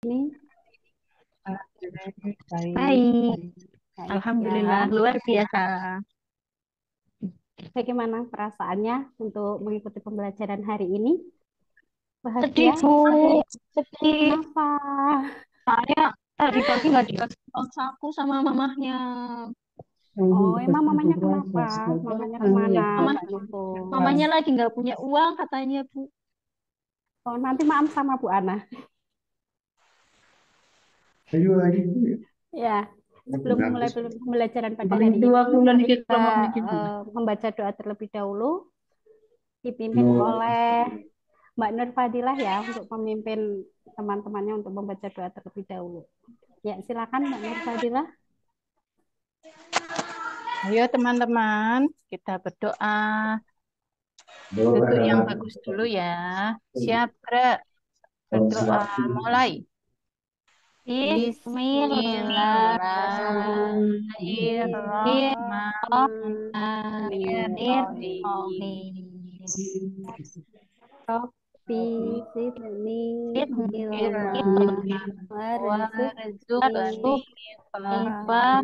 Ini Baik, baik Alhamdulillah ya. luar biasa. Bagaimana perasaannya untuk mengikuti pembelajaran hari ini? Sedih, Bahagia? Bu. Sedih. Kenapa? Saya tadi pagi nggak dikasih tahu aku sama mamahnya. Oh, emang mamanya kenapa? Mamanya kemana, Mama, Mbak Nupung? mamanya lagi nggak punya uang katanya, Bu. Oh, nanti maam sama Bu Ana. Ya, sebelum memulai pembelajaran pada hari ini, mari kita membaca doa terlebih dahulu, dipimpin oleh Mbak Nur Fadilah ya, untuk memimpin teman-temannya untuk membaca doa terlebih dahulu. Ya, silakan Mbak Nur Fadilah. Ayo teman-teman, kita berdoa. Duduk yang bagus dulu ya. Siap, gerak. Berdoa, mulai. Bismillahirrahmanirrahim. Rabbi zidni ilma warzuqni Warzuqni fahma.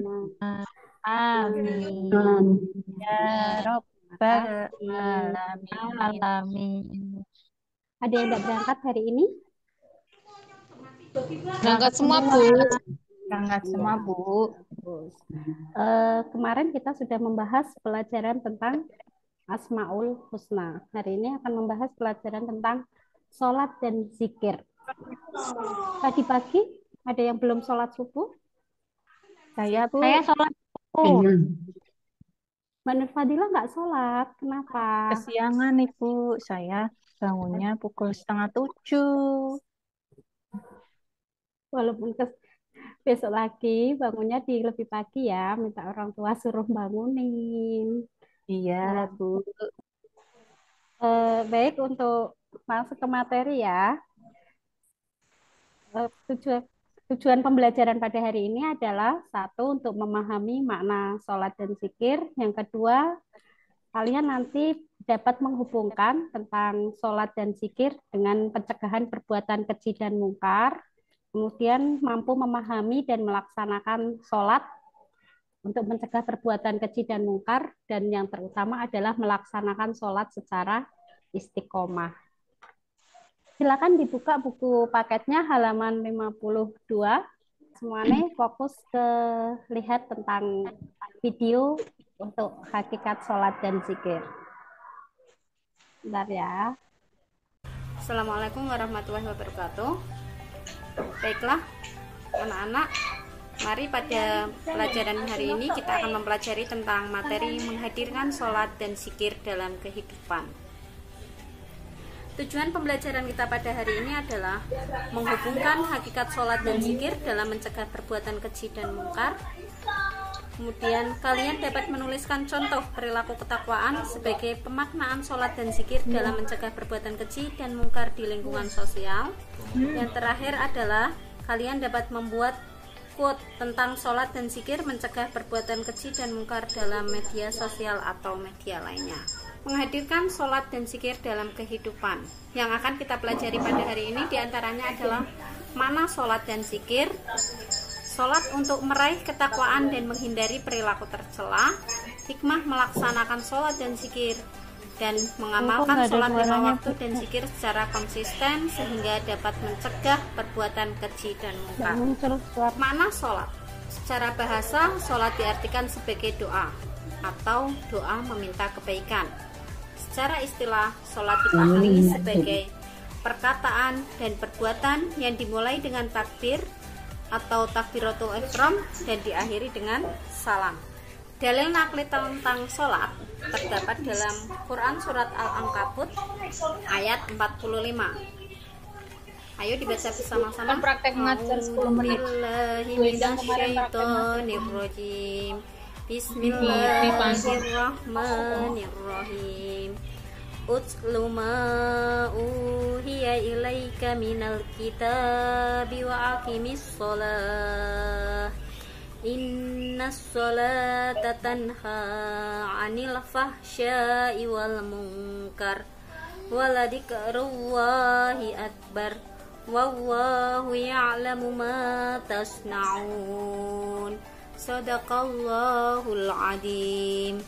Amin. Amin. Ya Terima Rabbal kasih. Alamin. Ada yang tidak berangkat hari ini? Berangkat semua, Bu. Berangkat Iya, semua, Bu. bagus. Kemarin kita sudah membahas pelajaran tentang Asmaul Husna. Hari ini akan membahas pelajaran tentang sholat dan zikir. Tadi pagi ada yang belum sholat subuh? Saya, Bu, Saya sholat subuh. Mbak Nur Fadila nggak sholat. Kenapa? kesiangan, Ibu. Saya bangunnya pukul setengah 7. Walaupun besok lagi bangunnya di lebih pagi ya, minta orang tua suruh bangunin. Iya, Ya, Bu. baik untuk masuk ke materi ya. Tujuan tujuan pembelajaran pada hari ini adalah satu untuk memahami makna sholat dan zikir. Yang kedua, kalian nanti dapat menghubungkan tentang sholat dan zikir dengan pencegahan perbuatan keji dan mungkar. Kemudian mampu memahami dan melaksanakan sholat untuk mencegah perbuatan keji dan mungkar. Dan yang terutama adalah melaksanakan sholat secara istiqomah. Silakan dibuka buku paketnya halaman 52. Semuanya fokus ke lihat tentang video untuk hakikat sholat dan zikir. Bentar ya. Assalamualaikum warahmatullahi wabarakatuh. Baiklah, anak-anak, mari pada pelajaran hari ini kita akan mempelajari tentang materi menghadirkan sholat dan zikir dalam kehidupan. Tujuan pembelajaran kita pada hari ini adalah menghubungkan hakikat sholat dan zikir dalam mencegah perbuatan keji dan mungkar. Kemudian kalian dapat menuliskan contoh perilaku ketakwaan sebagai pemaknaan sholat dan zikir dalam mencegah perbuatan keji dan mungkar di lingkungan sosial. Yang terakhir adalah kalian dapat membuat quote tentang sholat dan zikir mencegah perbuatan keji dan mungkar dalam media sosial atau media lainnya. Menghadirkan sholat dan zikir dalam kehidupan. Yang akan kita pelajari pada hari ini diantaranya adalah mana sholat dan zikir, sholat untuk meraih ketakwaan dan menghindari perilaku tercela, hikmah melaksanakan sholat dan zikir, dan mengamalkan sholat 5 waktu dan zikir secara konsisten sehingga dapat mencegah perbuatan keji dan mungkar. Makna sholat? Secara bahasa, sholat diartikan sebagai doa atau doa meminta kebaikan. Secara istilah, sholat dipahami sebagai perkataan dan perbuatan yang dimulai dengan takbir atau takbiratul ihram dan diakhiri dengan salam. Dalil nakli tentang sholat terdapat dalam Quran surat Al-Ankabut ayat 45. Ayo dibaca bersama-sama. Praktek mengajar 10 menit. Bismillahirrahmanirrahim. Bismillahirrahmanirrahim. Utlu ma uhiya ilaika minal kitabi wa aqimis sholah. Innas sholata tanha 'anil fahsya'i wal munkar. Waladikrullahi akbar. Wallahu ya'lamu ma tasna'un. Shadaqallahul adzim.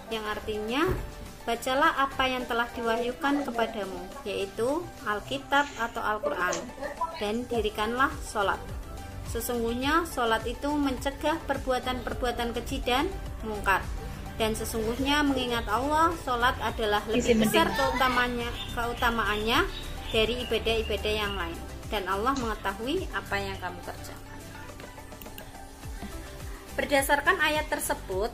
Yang artinya, bacalah apa yang telah diwahyukan kepadamu, yaitu Alkitab atau Al-Quran, dan dirikanlah sholat. Sesungguhnya sholat itu mencegah perbuatan-perbuatan keji dan mungkar. Dan sesungguhnya mengingat Allah, sholat adalah lebih besar keutamaannya dari ibadah-ibadah yang lain. Dan Allah mengetahui apa yang kamu kerjakan. Berdasarkan ayat tersebut,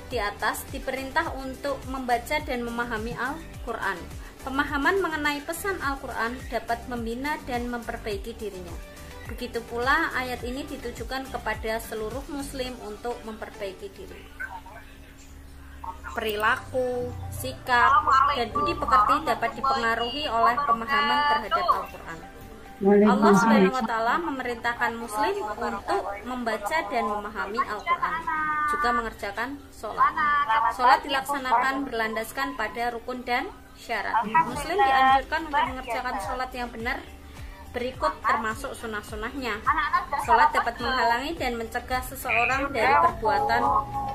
di atas diperintah untuk membaca dan memahami Al-Quran. Pemahaman mengenai pesan Al-Quran dapat membina dan memperbaiki dirinya. Begitu pula ayat ini ditujukan kepada seluruh muslim untuk memperbaiki diri. Perilaku, sikap, dan budi pekerti dapat dipengaruhi oleh pemahaman terhadap Al-Quran. Allah SWT memerintahkan muslim untuk membaca dan memahami Al-Quran, juga mengerjakan sholat. Sholat dilaksanakan berlandaskan pada rukun dan syarat. Muslim dianjurkan untuk mengerjakan sholat yang benar berikut, termasuk sunnah-sunnahnya. Sholat dapat menghalangi dan mencegah seseorang dari perbuatan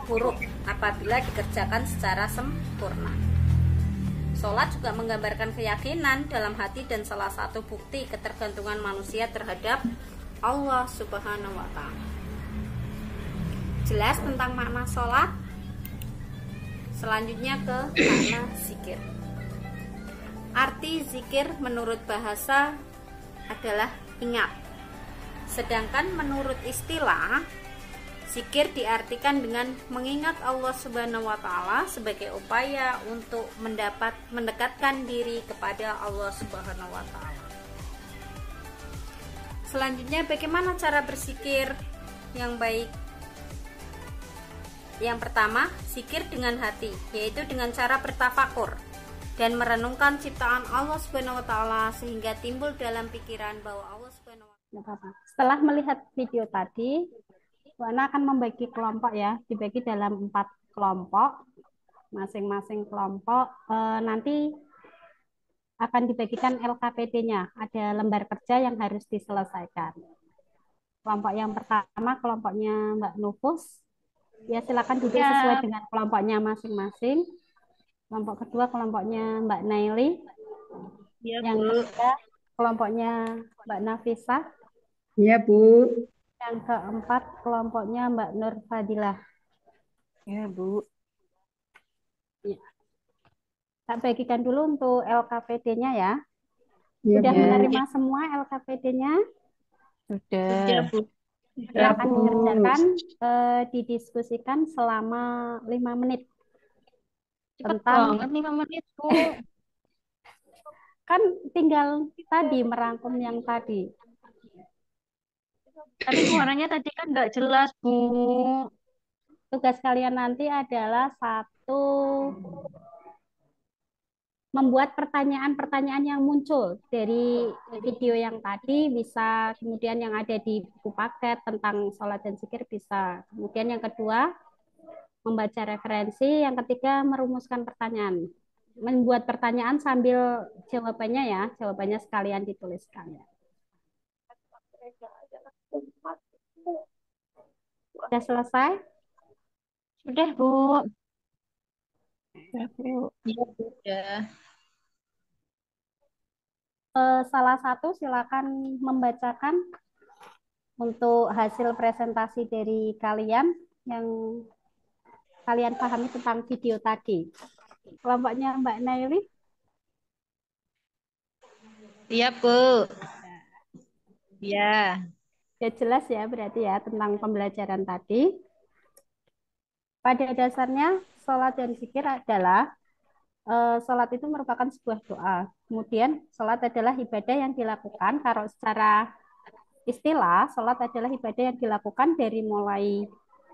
buruk apabila dikerjakan secara sempurna. Sholat juga menggambarkan keyakinan dalam hati dan salah satu bukti ketergantungan manusia terhadap Allah Subhanahu wa Ta'ala. Jelas tentang makna sholat. Selanjutnya ke makna zikir. Arti zikir menurut bahasa adalah ingat. Sedangkan menurut istilah, zikir diartikan dengan mengingat Allah Subhanahu wa Ta'ala sebagai upaya untuk mendekatkan diri kepada Allah Subhanahu wa Ta'ala. Selanjutnya, bagaimana cara berzikir yang baik? Yang pertama, zikir dengan hati, yaitu dengan cara bertafakur dan merenungkan ciptaan Allah Subhanahu wa Ta'ala sehingga timbul dalam pikiran bahwa Allah Subhanahu wa Ta'ala. Setelah melihat video tadi, Bu Ana akan membagi kelompok ya, dibagi dalam 4 kelompok. Masing-masing kelompok nanti akan dibagikan LKPD-nya, ada lembar kerja yang harus diselesaikan. Kelompok yang pertama, kelompoknya Mbak Nufus. Ya, silakan duduk sesuai dengan kelompoknya masing-masing. Kelompok kedua, kelompoknya Mbak Naili. Ya, Yang Bu. ketiga, kelompoknya Mbak Nafisa. Ya, Bu. Yang keempat, kelompoknya Mbak Nur Fadilah. Ya, Bu. Ya. Tak bagikan dulu untuk LKPD-nya ya. Ya, Sudah Bu. menerima semua LKPD-nya? Sudah. Ya, Silakan Bu. dikerjakan, didiskusikan selama 5 menit. Cepet Tentang, banget 5 menit, Bu. kan tinggal tadi merangkum yang tadi. Tapi suaranya tadi kan nggak jelas, Bu. Tugas kalian nanti adalah satu, membuat pertanyaan-pertanyaan yang muncul dari video yang tadi, bisa kemudian yang ada di buku paket tentang sholat dan zikir bisa. Kemudian yang kedua, membaca referensi. Yang ketiga, merumuskan pertanyaan. Membuat pertanyaan sambil jawabannya ya, jawabannya sekalian dituliskan ya. Sudah selesai? Sudah, Bu. Ya, Bu. Iya, Bu. Sudah. Salah satu silakan membacakan untuk hasil presentasi dari kalian yang kalian pahami tentang video tadi. Kelompoknya Mbak Naili. Iya, Bu. Ya. Ya jelas ya berarti ya tentang pembelajaran tadi. Pada dasarnya sholat dan zikir adalah sholat itu merupakan sebuah doa. Kemudian sholat adalah ibadah yang dilakukan. Kalau secara istilah, sholat adalah ibadah yang dilakukan dari mulai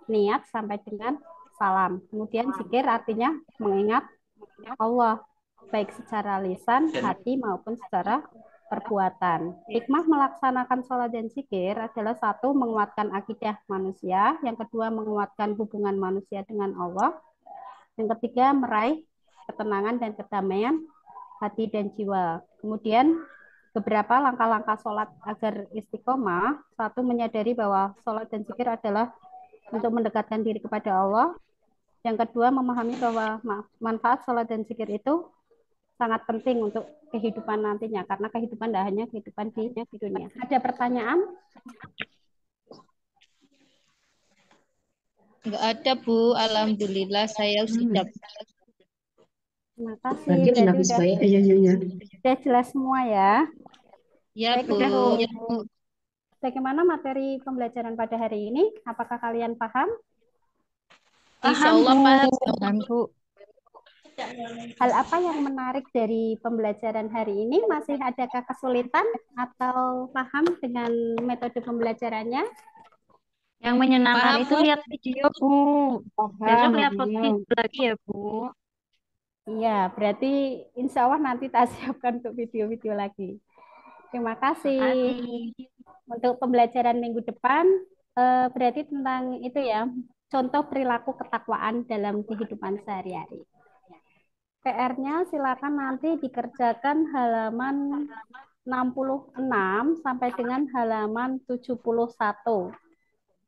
niat sampai dengan salam. Kemudian zikir artinya mengingat Allah, baik secara lisan, hati maupun secara perbuatan. Hikmah melaksanakan sholat dan zikir adalah satu, menguatkan akidah manusia. Yang kedua, menguatkan hubungan manusia dengan Allah. Yang ketiga, meraih ketenangan dan kedamaian hati dan jiwa. Kemudian beberapa langkah-langkah sholat agar istiqomah. Satu, menyadari bahwa sholat dan zikir adalah untuk mendekatkan diri kepada Allah. Yang kedua, memahami bahwa manfaat sholat dan zikir itu sangat penting untuk kehidupan nantinya, karena kehidupan tidak hanya kehidupan di dunia. Ada pertanyaan? Enggak ada, Bu. Alhamdulillah saya sudah. Terima kasih. Berarti Iya, iya, iya. udah jelas semua ya. Ya, Baik, Bu. untuk bagaimana materi pembelajaran pada hari ini? Apakah kalian paham? Insya Allah paham. Paham, Bu. Hal apa yang menarik dari pembelajaran hari ini? Masih adakah kesulitan atau paham dengan metode pembelajarannya? Yang menyenangkan Paham, itu Bu. lihat video, Bu. Besok lihat video lagi ya, Bu. Iya, berarti insya Allah nanti tak siapkan untuk video-video lagi. Terima kasih. Untuk pembelajaran minggu depan, berarti tentang itu ya, contoh perilaku ketakwaan dalam kehidupan sehari-hari. PR-nya silakan nanti dikerjakan halaman 66 sampai dengan halaman 71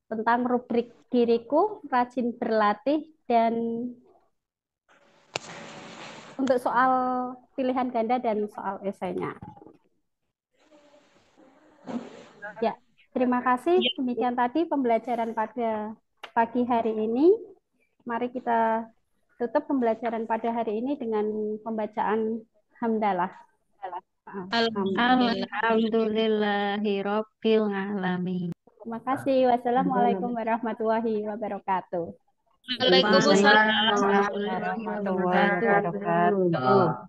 tentang rubrik diriku rajin berlatih, dan untuk soal pilihan ganda dan soal esainya. Ya, terima kasih. Demikian tadi pembelajaran pada pagi hari ini. Mari kita tutup pembelajaran pada hari ini dengan pembacaan hamdalah. Alhamdulillahirabbil alamin. Terima kasih. Wassalamualaikum warahmatullahi wabarakatuh. Waalaikumsalam. Waalaikumsalam warahmatullahi wabarakatuh.